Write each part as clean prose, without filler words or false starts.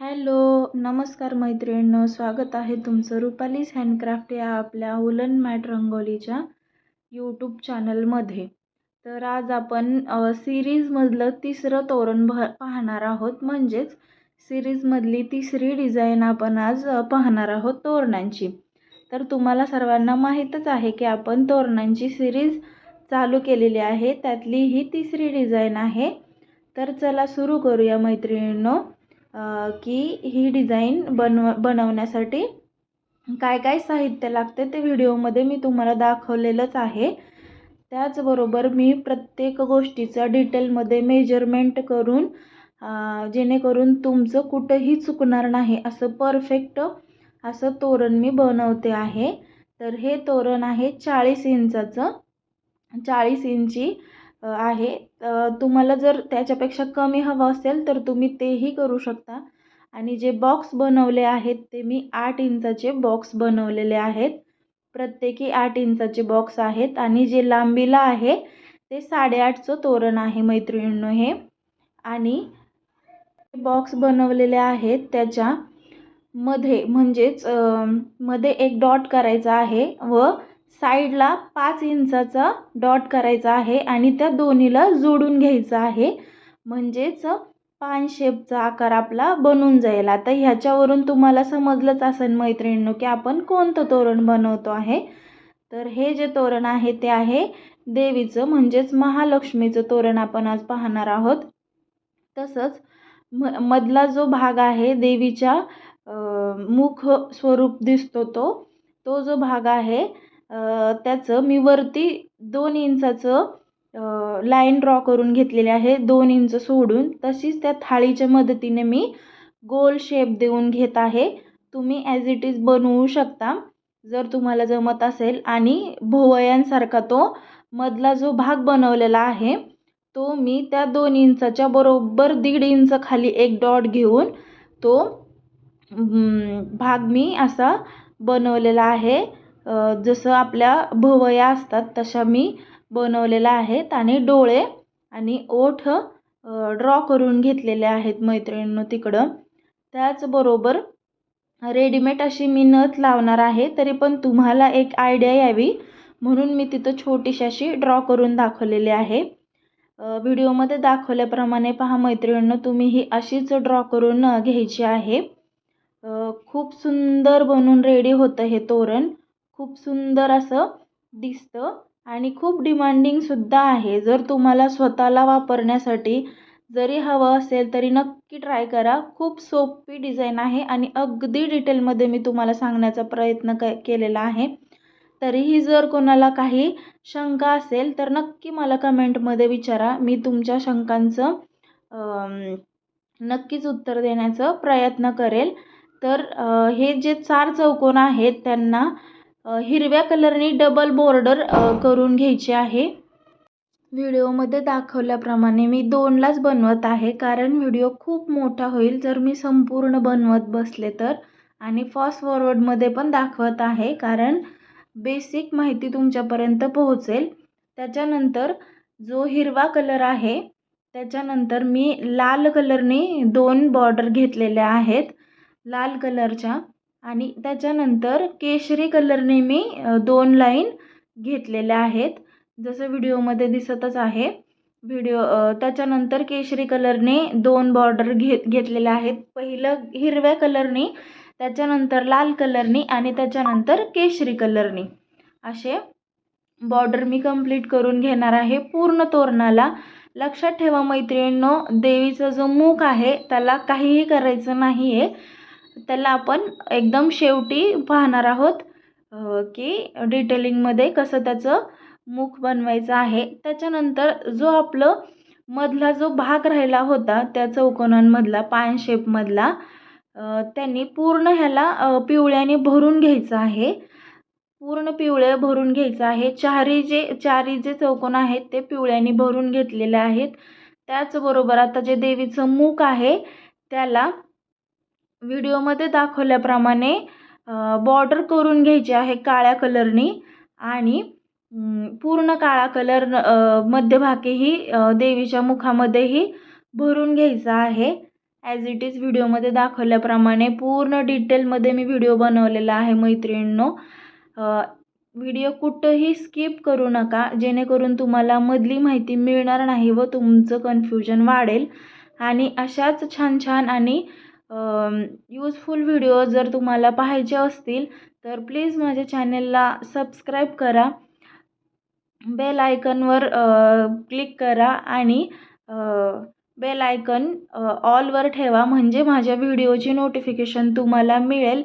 Hello, नमस्कार मैत्रिणींनो, स्वागत आहे तुमचं रुपालीज हँडक्राफ्ट या आपल्या वुलन मॅट रंगोलीच्या यूट्यूब चॅनलमध्ये. तर आज आपण सिरीजमधलं तिसरं तोरण पाहणार आहोत. म्हणजेच सिरीजमधली तिसरी डिझाईन आपण आज पाहणार आहोत तोरणांची. तर तुम्हाला सर्वांना माहीतच आहे की आपण तोरणांची सिरीज चालू केलेली आहे, त्यातली ही तिसरी डिझाईन आहे. तर चला सुरू करूया मैत्रिणींनो. की ही डिझाईन बनवण्यासाठी काय काय साहित्य लागते ते व्हिडिओमध्ये मी तुम्हाला दाखवलेलंच आहे. त्याचबरोबर मी प्रत्येक गोष्टीचं डिटेलमध्ये मेजरमेंट करून जेणेकरून तुमचं कुठंही चुकणार नाही असं परफेक्ट असं तोरण मी बनवते आहे. तर हे तोरण आहे 40 इंचाचं, 40 इंची आहे. तुम्हाला जर त्याच्यापेक्षा कमी हवं असेल तर तुम्ही तेही करू शकता. आणि जे बॉक्स बनवले आहेत ते मी 8 इंचाचे बॉक्स बनवलेले आहेत. प्रत्येकी 8 इंचाचे बॉक्स आहेत. आणि जे लांबीला आहे ते 8.5चं तोरण आहे मैत्रिणींनो हे. आणि बॉक्स बनवलेले आहेत त्याच्या मध्ये म्हणजेच मध्ये एक डॉट करायचा आहे व साईडला 5 इंचाचा डॉट करायचा आहे आणि त्या दोन्हीला जोडून घ्यायचं आहे. म्हणजेच पान शेपचा आकार आपला बनून जाईल. आता ह्याच्यावरून तुम्हाला समजलंच असेल मैत्रिणींनो की आपण कोणतं तोरण बनवतो आहे. तर हे जे तोरण आहे ते आहे देवीचं म्हणजेच महालक्ष्मीचं तोरण आपण आज पाहणार आहोत. तसंच मधला जो भाग आहे देवीच्या मुख स्वरूप दिसतो तो जो भाग आहे त्याचं मी वरती 2 इंचाचं लाईन ड्रॉ करून घेतलेली आहे, 2 इंच सोडून. तशीच त्या थाळीच्या मदतीने मी गोल शेप देऊन घेत आहे. तुम्ही ॲज इट इज बनवू शकता जर तुम्हाला जमत असेल. आणि भोवयांसारखा तो मधला जो भाग बनवलेला आहे तो मी त्या 2 इंचाच्या बरोबर 1.5 इंच खाली एक डॉट घेऊन तो भाग मी असा बनवलेला आहे. जसं आपल्या भोवया असतात तशा मी बनवलेला आहेत. आणि डोळे आणि ओठ ड्रॉ करून घेतलेले आहेत मैत्रिणींनो तिकडं. त्याचबरोबर रेडीमेड अशी मी नथ लावणार आहे, तरी पण तुम्हाला एक आयडिया यावी म्हणून मी तिथं छोटीशी अशी ड्रॉ करून दाखवलेली आहे. व्हिडिओमध्ये दाखवल्याप्रमाणे पहा मैत्रिणींनो, तुम्ही ही अशीच ड्रॉ करून घ्यायची आहे. खूप सुंदर बनून रेडी होतं हे तोरण. खूप सुंदर असं दिसतं आणि खूप डिमांडिंगसुद्धा आहे. जर तुम्हाला स्वतःला वापरण्यासाठी जरी हवं असेल तरी नक्की ट्राय करा. खूप सोपी डिझाईन आहे आणि अगदी डिटेलमध्ये मी तुम्हाला सांगण्याचा प्रयत्न केलेला आहे. तरीही जर कोणाला काही शंका असेल तर नक्की मला कमेंटमध्ये विचारा. मी तुमच्या शंकांचं नक्कीच उत्तर देण्याचा प्रयत्न करेल. तर हे जे 4 चौकोन आहेत त्यांना हिरव्या कलरनी डबल बॉर्डर करून घ्यायची आहे. व्हिडिओमध्ये दाखवल्याप्रमाणे मी 2लाच बनवत आहे, कारण व्हिडिओ खूप मोठा होईल जर मी संपूर्ण बनवत बसले तर. आणि फास्ट फॉरवर्डमध्ये पण दाखवत आहे कारण बेसिक माहिती तुमच्यापर्यंत पोहोचेल. त्याच्यानंतर जो हिरवा कलर आहे त्याच्यानंतर मी लाल कलरने 2 बॉर्डर घेतलेल्या आहेत लाल कलरच्या. आणि त्याच्यानंतर केशरी कलरने मी 2 लाईन घेतलेल्या आहेत जसं व्हिडिओमध्ये दिसतच आहे. त्याच्यानंतर केशरी कलरने 2 बॉर्डर घेतलेल्या आहेत. पहिलं हिरव्या कलरने, त्याच्यानंतर लाल कलरने आणि त्याच्यानंतर केशरी कलरने असे बॉर्डर मी कंप्लीट करून घेणार आहे पूर्ण तोरणाला. लक्षात ठेवा मैत्रिणींनो, देवीचा जो मुख आहे त्याला काहीही करायचं नाही आहे. त्याला आपण एकदम शेवटी पाहणार आहोत की डिटेलिंगमध्ये कसं त्याचं मुख बनवायचं आहे. त्याच्यानंतर जो आपलं मधला जो भाग राहिला होता त्या चौकोनांमधला पान शेपमधला त्यांनी पूर्ण ह्याला पिवळ्याने भरून घ्यायचं आहे. पूर्ण पिवळे भरून घ्यायचं आहे. चारी जे चौकोन आहेत ते पिवळ्याने भरून घेतलेले आहेत. त्याचबरोबर आता जे देवीचं मुख आहे त्याला व्हिडिओमध्ये दाखवल्याप्रमाणे बॉर्डर करून घ्यायची आहे काळ्या कलरनी. आणि पूर्ण काळा कलर मध्यभागीही देवीच्या मुखामध्येही भरून घ्यायचा आहे. ॲज इट इज व्हिडिओमध्ये दाखवल्याप्रमाणे पूर्ण डिटेलमध्ये मी व्हिडिओ बनवलेला आहे मैत्रिणींनो. व्हिडिओ कुठंही स्किप करू नका, जेणेकरून तुम्हाला मधली माहिती मिळणार नाही व तुमचं कन्फ्युजन वाढेल. आणि अशाच छान छान आणि यूजफुल व्हिडिओ जर तुम्हाला पाहायचे असतील तर प्लीज माझ्या चॅनलला सबस्क्राईब करा, बेल आयकनवर क्लिक करा आणि बेल आयकन ऑलवर ठेवा, म्हणजे माझ्या व्हिडिओची नोटिफिकेशन तुम्हाला मिळेल.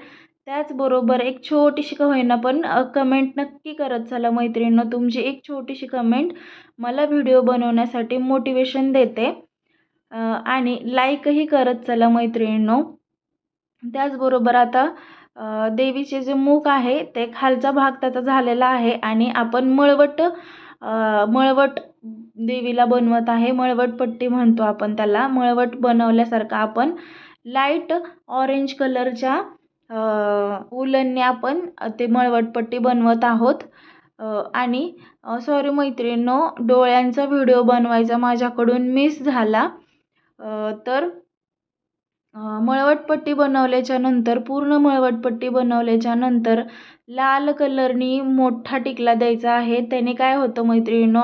त्याचबरोबर एक छोटीशी का होईना पण कमेंट नक्की करत चला मैत्रिणींनो. तुमची एक छोटीशी कमेंट मला व्हिडिओ बनवण्यासाठी मोटिवेशन देते. आणि लाईकही करत चला मैत्रिणींनो. त्याचबरोबर आता देवीचे जे मुख आहे ते खालचा भाग त्याचा झालेला आहे आणि आपण मळवट देवीला बनवत आहे. मळवट पट्टी म्हणतो आपण त्याला. मळवट बनवल्यासारखं आपण लाईट ऑरेंज कलरच्या उलनने आपण ते मळवटपट्टी बनवत आहोत. आणि सॉरी मैत्रिणींनो, डोळ्यांचा व्हिडिओ बनवायचा माझ्याकडून मिस झाला. तर मळवटपट्टी बनवल्याच्या नंतर पूर्ण मळवटपट्टी बनवल्याच्या नंतर लाल कलरनी मोठा टिकला द्यायचा आहे. त्याने काय होतं मैत्रिणींनो,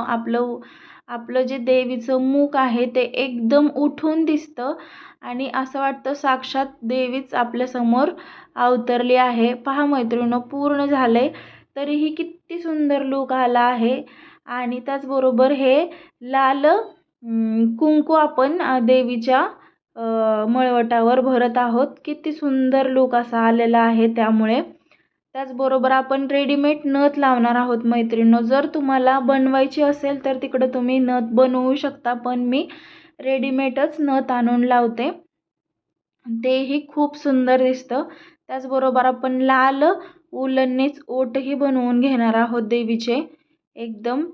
आपलं जे देवीचं मुख आहे ते एकदम उठून दिसतं आणि असं वाटतं साक्षात देवीच आपल्यासमोर अवतरली आहे. पहा मैत्रिणींनो, पूर्ण झाले तरीही किती सुंदर लूक आला आहे. आणि त्याचबरोबर हे लाल कुंकू आपण देवीच्या मळवटावर भरत आहोत. किती सुंदर लूक असा आलेला आहे त्यामुळे. त्याचबरोबर आपण रेडीमेड नथ लावणार आहोत मैत्रिणींनो. जर तुम्हाला बनवायची असेल तर तिकडं तुम्ही नथ बनवू शकता, पण मी रेडीमेडच नथ आणून लावते, तेही खूप सुंदर दिसतं. त्याचबरोबर आपण लाल उलनेच ओटही बनवून घेणार आहोत देवीचे. एकदम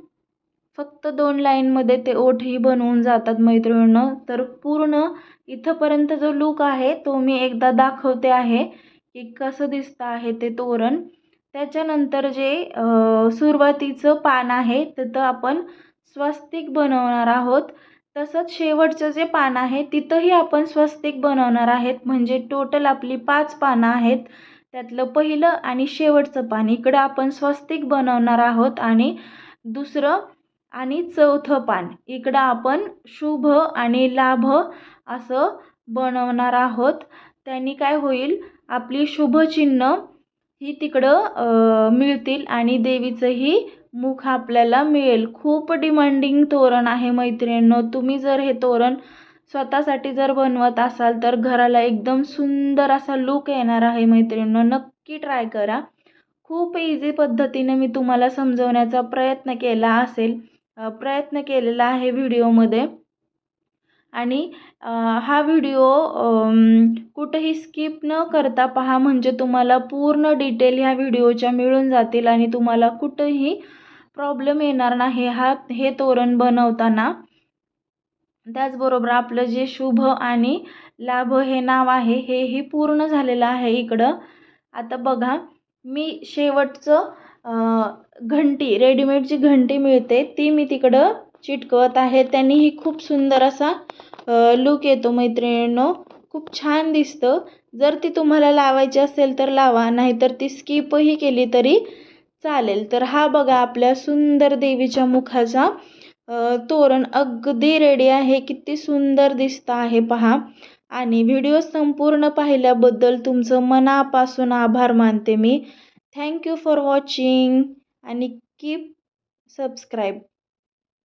फक्त 2 लाईनमध्ये ते ओठही बनवून जातात मैत्रिणींनो. तर पूर्ण इथंपर्यंत जो लूक आहे तो मी एकदा दाखवते आहे की कसं दिसतं आहे ते तोरण. त्याच्यानंतर जे सुरुवातीचं पान आहे तिथं आपण स्वस्तिक बनवणार आहोत. तसंच शेवटचं जे पान आहे तिथंही आपण स्वस्तिक बनवणार आहेत. म्हणजे टोटल आपली 5 पानं आहेत. त्यातलं पहिलं आणि शेवटचं पान इकडं आपण स्वस्तिक बनवणार आहोत आणि दुसरं आणि चौथं पान इकडं आपण शुभ आणि लाभ असं बनवणार आहोत. त्यांनी काय होईल, आपली शुभचिन्ह ही तिकडं मिळतील आणि देवीचंही मुख आपल्याला मिळेल. खूप डिमांडिंग तोरण आहे मैत्रिणींनो. तुम्ही जर हे तोरण स्वतःसाठी जर बनवत असाल तर घराला एकदम सुंदर असा लूक येणार आहे मैत्रिणींनो. नक्की ट्राय करा. खूप इझी पद्धतीने मी तुम्हाला समजवण्याचा प्रयत्न केलेला आहे व्हिडिओमध्ये. आणि हा व्हिडिओ कुठेही स्किप न करता पहा, म्हणजे तुम्हाला पूर्ण डिटेल ह्या व्हिडिओच्या मिळून जातील आणि तुम्हाला कुठेही प्रॉब्लेम येणार नाही हे तोरण बनवताना. त्याचबरोबर आपलं जे शुभ आणि लाभ हे नाव आहे हेही पूर्ण झालेलं आहे इकडं. आता बघा, मी शेवटचं घंटी, रेडीमेडची घंटी मिळते ती मी तिकडं चिटकवत आहे. त्यांनीही खूप सुंदर असा लूक येतो मैत्रिणींनो. खूप छान दिसतं. जर ती तुम्हाला लावायची असेल तर लावा, नाहीतर ती स्किपही केली तरी चालेल. तर हा बघा आपल्या सुंदर देवीच्या मुखाचा तोरण अगदी रेडी आहे. किती सुंदर दिसतं आहे पहा. आणि व्हिडिओ संपूर्ण पाहिल्याबद्दल तुमचं मनापासून आभार मानते मी. थँक्यू फॉर वॉचिंग आणि कीप सबस्क्राईब.